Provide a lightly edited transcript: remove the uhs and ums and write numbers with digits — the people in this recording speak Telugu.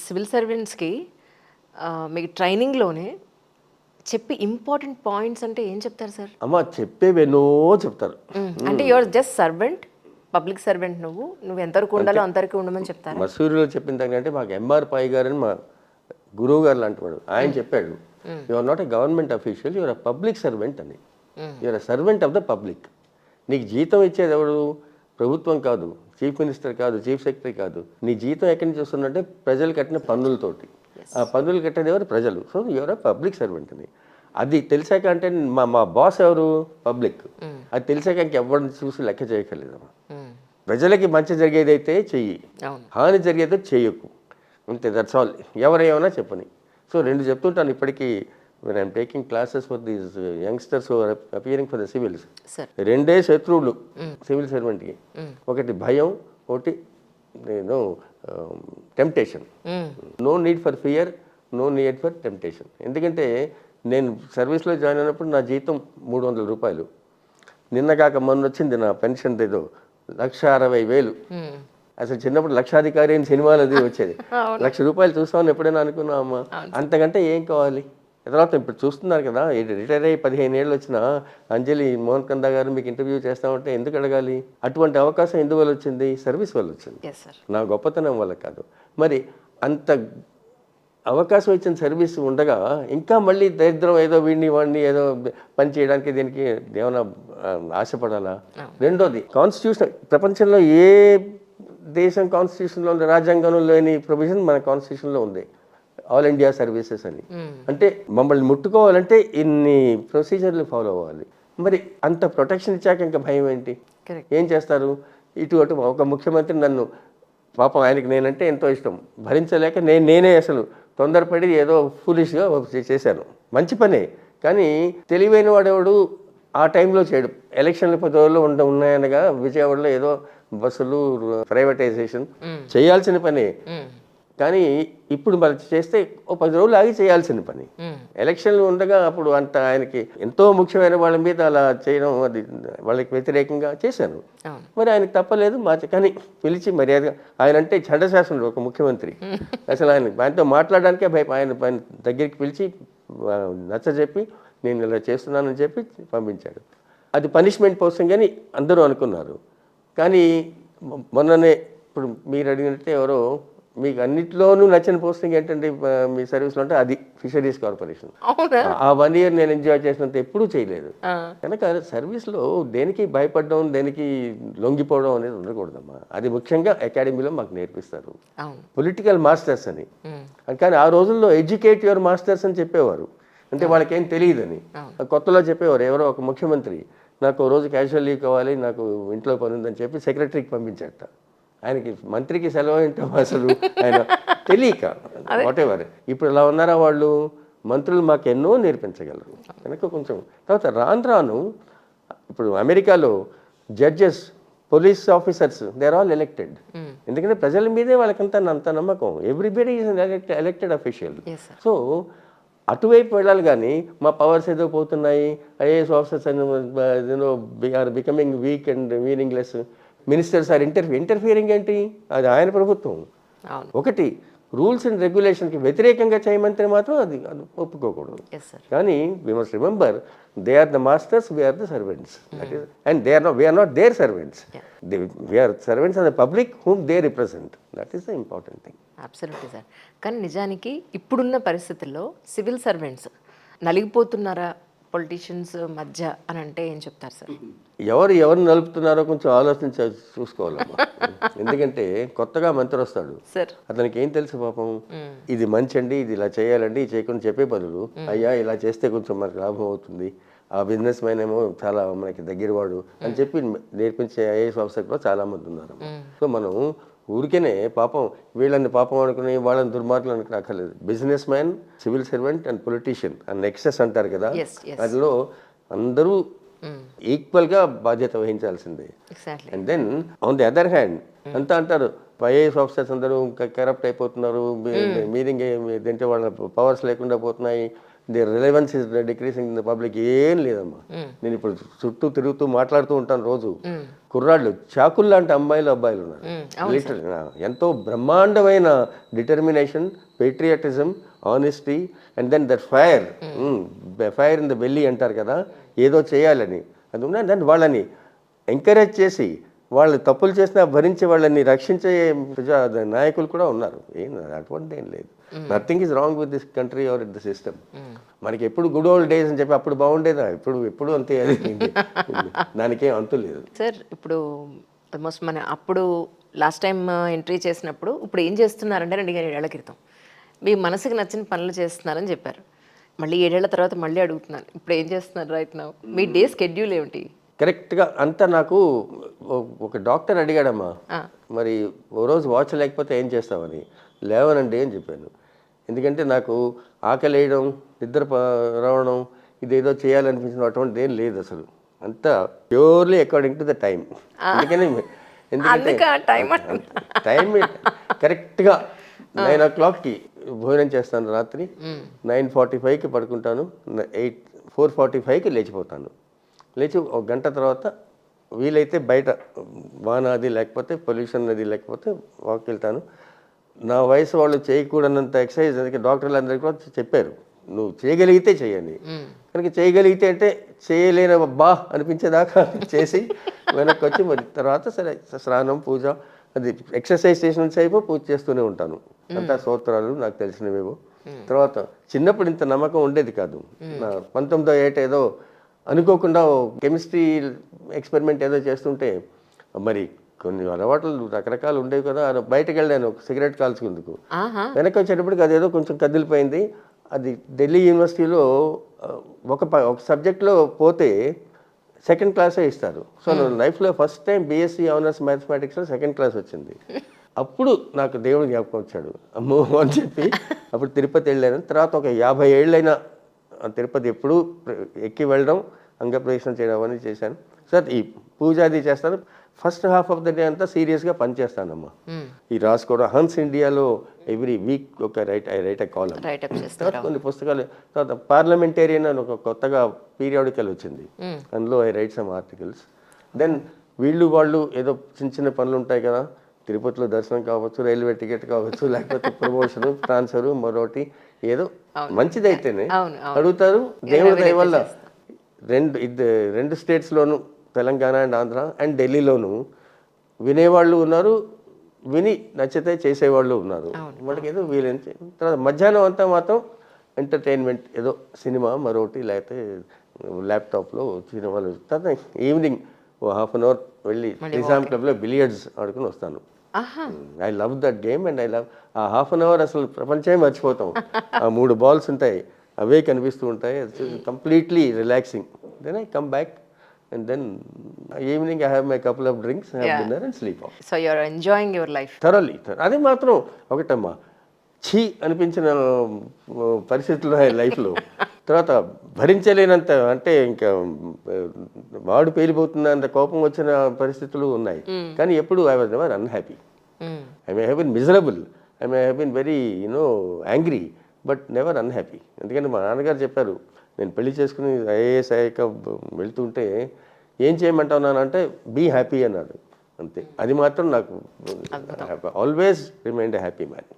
సివిల్ సర్వెంట్స్కి మీకు ట్రైనింగ్లోనే చెప్పి ఇంపార్టెంట్ పాయింట్స్ అంటే ఏం చెప్తారు సార్? అమ్మ చెప్పేవెన్నో చెప్తారు. అంటే your just servant, public servant, నువ్వు ఎంతవరకు ఉండాలో అంతవరకు ఉండమని చెప్తారా? మసూరిలో చెప్పిన దానికంటే మాకు ఎంఆర్ పై గారు అని మా గురువు గారు లాంటి వాడు ఆయన చెప్పాడు, you are not a government official, you're a public servant అని. You're a servant of the public. నీకు జీతం ఇచ్చేది ఎవడు? ప్రభుత్వం కాదు, చీఫ్ మినిస్టర్ కాదు, చీఫ్ సెక్రటరీ కాదు. నీ జీతం ఎక్కడి నుంచి వస్తుందంటే ప్రజలు కట్టిన పన్నులతోటి. ఆ పన్నులు కట్టేది ఎవరు? ప్రజలు. So your a public servant అని. అది తెలిసాక అంటే మా బాస్ ఎవరు? పబ్లిక్. అది తెలిసాక ఇంకెవ్వరిని చూసి లెక్క చేయగలేదమ్మా. ప్రజలకి మంచి జరిగేదైతే చెయ్యి, హాని జరిగేదో చెయ్యకు, అంతే. That's all. ఎవరేమన్నా చెప్పని. సో 2 చెప్తుంటాను ఇప్పటికీ. when I'm taking classes for these youngsters who are appearing for the civils. రెండే శత్రువులు సివిల్ సర్వెంట్కి. ఒకటి భయం, ఒకటి temptation. No need for fear, no need for temptation. ఎందుకంటే నేను సర్వీస్లో జాయిన్ అయినప్పుడు నా జీతం 300 రూపాయలు. నిన్నగాక మొన్న వచ్చింది నా పెన్షన్ ఏదో 1,60,000. అసలు చిన్నప్పుడు లక్షాధికారి అని సినిమాలు అది వచ్చేది. 1,00,000 రూపాయలు చూస్తామని ఎప్పుడైనా అనుకున్నాం అమ్మా? అంతకంటే ఏం కావాలి? తర్వాత ఇప్పుడు చూస్తున్నారు కదా, రిటైర్ అయ్యి 15 ఏళ్ళు వచ్చిన అంజలి మోహన్ కంద గారు మీకు ఇంటర్వ్యూ చేస్తామంటే ఎందుకు అడగాలి? అటువంటి అవకాశం ఎందువల్ల వచ్చింది? సర్వీస్ వల్ల వచ్చింది, నా గొప్పతనం వల్ల కాదు. మరి అంత అవకాశం ఇచ్చిన సర్వీస్ ఉండగా ఇంకా మళ్ళీ దరిద్రం ఏదో వాడిని ఏదో పని చేయడానికి దీనికి ఏమైనా ఆశపడాలా? రెండోది, కాన్స్టిట్యూషన్. ప్రపంచంలో ఏ దేశం కాన్స్టిట్యూషన్లో రాజ్యాంగంలో లేని ప్రొవిజన్ మన కాన్స్టిట్యూషన్లో ఉంది, ఆల్ ఇండియా సర్వీసెస్ అని. అంటే మమ్మల్ని ముట్టుకోవాలంటే ఇన్ని ప్రొసీజర్లు ఫాలో అవ్వాలి. మరి అంత ప్రొటెక్షన్ ఇచ్చాక ఇంకా భయం ఏంటి? ఏం చేస్తారు? ఇటు అటు. ఒక ముఖ్యమంత్రి నన్ను, పాపం ఆయనకి నేనంటే ఎంతో ఇష్టం, భరించలేక నేనే అసలు తొందరపడి ఏదో ఫూలిష్గా చేశాను. మంచి పనే, కానీ తెలివైన వాడెవడు ఆ టైంలో చేయడు. ఎలక్షన్లు 10 రోజుల్లో ఉన్నాయనగా విజయవాడలో ఏదో బస్సులు ప్రైవేటైజేషన్ చేయాల్సిన పనే. కానీ ఇప్పుడు మరి చేస్తే ఓ 10 రోజులు ఆగి చేయాల్సిన పని. ఎలక్షన్లు ఉండగా అప్పుడు అంత ఆయనకి ఎంతో ముఖ్యమైన వాళ్ళ మీద అలా చేయడం, అది వాళ్ళకి వ్యతిరేకంగా చేశాను. మరి ఆయనకు తప్పలేదు. కానీ పిలిచి మర్యాదగా, ఆయన అంటే చండశాసనుడు ఒక ముఖ్యమంత్రి, అసలు ఆయనతో మాట్లాడడానికే ఆయన దగ్గరికి పిలిచి నచ్చజెప్పి నేను ఇలా చేస్తున్నానని చెప్పి పంపించాడు. అది పనిష్మెంట్ కోసం కానీ అందరూ అనుకున్నారు. కానీ మొన్ననే ఇప్పుడు మీరు అడిగినట్టే ఎవరో, మీకు అన్నిట్లోనూ నచ్చిన పోస్టింగ్ ఏంటంటే మీ సర్వీస్లో అంటే అది ఫిషరీస్ కార్పొరేషన్. ఆ 1 ఇయర్ నేను ఎంజాయ్ చేసినంత ఎప్పుడూ చేయలేదు. కనుక సర్వీస్లో దేనికి భయపడడం, దేనికి లొంగిపోవడం అనేది ఉండకూడదమ్మా. అది ముఖ్యంగా అకాడమీలో మాకు నేర్పిస్తారు, పొలిటికల్ మాస్టర్స్ అని. కానీ ఆ రోజుల్లో ఎడ్యుకేట్ యువర్ మాస్టర్స్ అని చెప్పేవారు. అంటే వాళ్ళకేం తెలియదని కొత్తలో చెప్పేవారు. ఎవరో ఒక ముఖ్యమంత్రి నాకు రోజు క్యాజువల్ లీవ్ కావాలి, నాకు ఇంట్లో పని ఉందని చెప్పి సెక్రటరీకి పంపించాట. ఆయనకి మంత్రికి సెలవు ఏంటో అసలు ఆయన తెలియక వాట్ ఎవర్. ఇప్పుడు ఎలా ఉన్నారా వాళ్ళు? మంత్రులు మాకు ఎన్నో నేర్పించగలరు. కనుక కొంచెం తర్వాత రాను ఇప్పుడు అమెరికాలో judges, police officers, they are all elected. ఎందుకంటే ప్రజల మీదే వాళ్ళకంతా అంత నమ్మకం. Everybody is elected official. So అటువైపు వెళ్ళాలి. కానీ మా పవర్స్ ఏదో పోతున్నాయి, IAS officers are becoming weak and meaningless, ministers are interfering ఏంటి? అది ఆయన ప్రభుత్వం. ఒకటి రూల్స్ అండ్ రెగ్యులేషన్కి వ్యతిరేకంగా చేయమంటే మాత్రం అది ఒప్పుకోకూడదు. కానీ we must remember, they are the masters, we are the servants. And we're not their servants, we're servants of the public whom they represent. That is the important thing. Absolutely sir. కానీ నిజానికి ఇప్పుడున్న పరిస్థితుల్లో సివిల్ సర్వెంట్స్ నలిగిపోతున్నారా పొలిటీషియన్స్ మధ్య అని అంటే ఏం చెప్తారు సార్? ఎవరు నలుపుతున్నారో కొంచెం ఆలోచించి చూసుకోవాలమ్మా. ఎందుకంటే కొత్తగా మంత్రి వస్తాడు, అతనికి ఏం తెలుసు పాపం, ఇది మంచి అండి, ఇది ఇలా చేయాలండి, ఇది చేయకుండా చెప్పే బదులు అయ్యా ఇలా చేస్తే కొంచెం మనకు లాభం అవుతుంది, ఆ బిజినెస్ మ్యాన్ ఏమో చాలా మనకి దగ్గరవాడు అని చెప్పి నేర్పించే ఐఏఎస్ ఆఫీసర్ కూడా చాలామంది ఉన్నారు. సో మనం ఊరికేనే పాపం వీళ్ళని పాపం అనుకుని వాళ్ళని దుర్మార్గులు అనుకుని అక్కర్లేదు. Business man, civil servant and politician and nexus అంటారు కదా, అందులో అందరూ ఈక్వల్గా బాధ్యత వహించాల్సిందే. And then on the other hand అంతా అంటారు ఐఏఎస్ ఆఫీసర్స్ అందరూ కరప్ట్ అయిపోతున్నారు, మీరింగ్ ఏంటంటే వాళ్ళ పవర్స్ లేకుండా పోతున్నాయి, the relevance is decreasing in the public ఏం లేదమ్మా. నేను ఇప్పుడు చుట్టూ తిరుగుతూ మాట్లాడుతూ ఉంటాను రోజు. కుర్రాళ్ళు చాకులు లాంటి అమ్మాయిలు అబ్బాయిలు ఉన్నారు. లిటరల్ ఎంతో బ్రహ్మాండమైన determination, patriotism, honesty and then that fire in the belly అంటారు కదా, ఏదో చేయాలని అది ఉన్నా. దాన్ని వాళ్ళని ఎంకరేజ్ చేసి వాళ్ళు తప్పులు చేసినా భరించి వాళ్ళని రక్షించే నాయకులు కూడా ఉన్నారు. అటువంటిది ఏం లేదు. Nothing is wrong with this country or the system. మనకి ఎప్పుడు గుడ్ ఓల్డ్ డేస్ అని చెప్పి అప్పుడు బాగుండేదా, ఎప్పుడు అంతే. అది దానికేం అంతు లేదు. సార్ ఇప్పుడు ఆల్మోస్ట్ మన అప్పుడు లాస్ట్ టైం ఎంట్రీ చేసినప్పుడు ఇప్పుడు ఏం చేస్తున్నారంటే 2 ఏళ్ల క్రితం మీ మనసుకు నచ్చిన పనులు చేస్తున్నారని చెప్పారు. మళ్ళీ 7 ఏళ్ల తర్వాత మళ్ళీ అడుగుతున్నాను, ఇప్పుడు ఏం చేస్తున్నారు రైట్ నౌ? మీ డే స్కెడ్యూల్ ఏమిటి? కరెక్ట్గా అంతా నాకు ఒక డాక్టర్ అడిగాడమ్మా, మరి ఓ రోజు వాచ్ లేకపోతే ఏం చేస్తామని. లేవనండి అని చెప్పాను. ఎందుకంటే నాకు ఆకలి వేయడం, నిద్ర రావడం, ఇదేదో చేయాలనిపించిన అటువంటిది ఏం లేదు అసలు. అంతా purely according to the time. ఎందుకంటే టైం కరెక్ట్గా 9 o'clockకి భోజనం చేస్తాను, రాత్రి 9:45కి పడుకుంటాను, 4:45కి లేచిపోతాను. లేచి ఒక గంట తర్వాత వీలైతే బయట వాన అది లేకపోతే పొల్యూషన్ అది లేకపోతే వాక్ వెళ్తాను. నా వయసు వాళ్ళు చేయకూడనంత ఎక్సర్సైజ్ అందుకే డాక్టర్లు అందరికీ కూడా చెప్పారు, నువ్వు చేయగలిగితే చేయని. కనుక చేయగలిగితే అంటే చేయలేని బా అనిపించేదాకా చేసి వెనక్కి వచ్చి మరి తర్వాత సరే స్నానం, పూజ, అది ఎక్సర్సైజ్ చేసిన సేపు పూజ చేస్తూనే ఉంటాను. అంతా స్తోత్రాలు నాకు తెలిసినవేవో. తర్వాత చిన్నప్పుడు ఇంత నమ్మకం ఉండేది కాదు. నా 19వ ఏట ఏదో అనుకోకుండా కెమిస్ట్రీ ఎక్స్పెరిమెంట్ ఏదో చేస్తుంటే మరి కొన్ని అలవాట్లు రకరకాలు ఉండేవి కదా, బయటకు వెళ్ళాను సిగరెట్ కాల్చుకుందుకు. వెనక్కి వచ్చేటప్పటికి అదేదో కొంచెం కదిలిపోయింది. అది ఢిల్లీ యూనివర్సిటీలో ఒక సబ్జెక్ట్లో పోతే 2nd క్లాసే ఇస్తారు. సో నా లైఫ్లో ఫస్ట్ టైం బీఎస్సీ ఆనర్స్ మ్యాథమెటిక్స్లో 2nd క్లాస్ వచ్చింది. అప్పుడు నాకు దేవుడు జ్ఞాపకం వచ్చాడు, అమ్మో అని చెప్పి అప్పుడు తిరుపతి వెళ్ళాను. తర్వాత ఒక 50 ఏళ్ళైనా తిరుపతి ఎప్పుడూ ఎక్కి వెళ్ళడం, అంగప్రదక్షిణ చేయడం అని చేశాను. సార్ ఈ పూజ అది చేస్తాను. First half of the day అంతా సీరియస్గా పనిచేస్తానమ్మా. ఈ రాసుకోవడం, హన్స్ ఇండియాలో ఎవ్రీ వీక్ ఒక ఐ రైట్ ఎ కాలమ్. తర్వాత కొన్ని పుస్తకాలు, తర్వాత పార్లమెంటేరియన్ అని ఒక కొత్తగా పీరియాడికల్ వచ్చింది, అందులో I write some articles. Then వాళ్ళు ఏదో చిన్న చిన్న పనులు ఉంటాయి కదా, తిరుపతిలో దర్శనం కావచ్చు, రైల్వే టికెట్ కావచ్చు, లేకపోతే ప్రమోషన్, ట్రాన్స్ఫర్, మరొకటి ఏదో మంచిదైతేనే అడుగుతారు. దేవుడి దయ వల్ల 2 స్టేట్స్లోనూ, తెలంగాణ అండ్ ఆంధ్ర అండ్ ఢిల్లీలోనూ వినేవాళ్ళు ఉన్నారు, విని నచ్చితే చేసేవాళ్ళు ఉన్నారు. వాళ్ళకి ఏదో వీలైన తర్వాత మధ్యాహ్నం అంతా మాత్రం ఎంటర్టైన్మెంట్, ఏదో సినిమా మరొకటి, లేకపోతే ల్యాప్టాప్లో సినిమాలు. తర్వాత ఈవినింగ్ ఓ ½ an hour వెళ్ళి నిజాం క్లబ్లో బిలియర్డ్స్ ఆడుకుని వస్తాను. I love that game and I love ఆ ½ an hour అసలు ప్రపంచమే మర్చిపోతాం. ఆ 3 balls ఉంటాయి, అవే కనిపిస్తూ ఉంటాయి. Completely relaxing. Then I come back and then evening I have my couple of drinks, have dinner and sleep off. So you are enjoying your life thoroughly. అది మాత్రం ఒకటమ్మా, ఛీ అనిపించిన పరిస్థితులు లైఫ్లో. తర్వాత భరించలేనంత, అంటే ఇంకా వాడు పేలిపోతున్నంత కోపం వచ్చిన పరిస్థితులు ఉన్నాయి. కానీ ఎప్పుడు I was never unhappy. I may have been miserable, I may have been very angry, but never unhappy. ఎందుకంటే మా నాన్నగారు చెప్పారు, నేను పెళ్లి చేసుకుని ఐఏఎస్ అయ్యాక వెళ్తుంటే ఏం చేయమంటావు నాన్న అంటే బీ హ్యాపీ అన్నాడు. అంతే. అది మాత్రం నాకు ఆల్వేస్ రిమైండ్ హ్యాపీ మ్యాన్.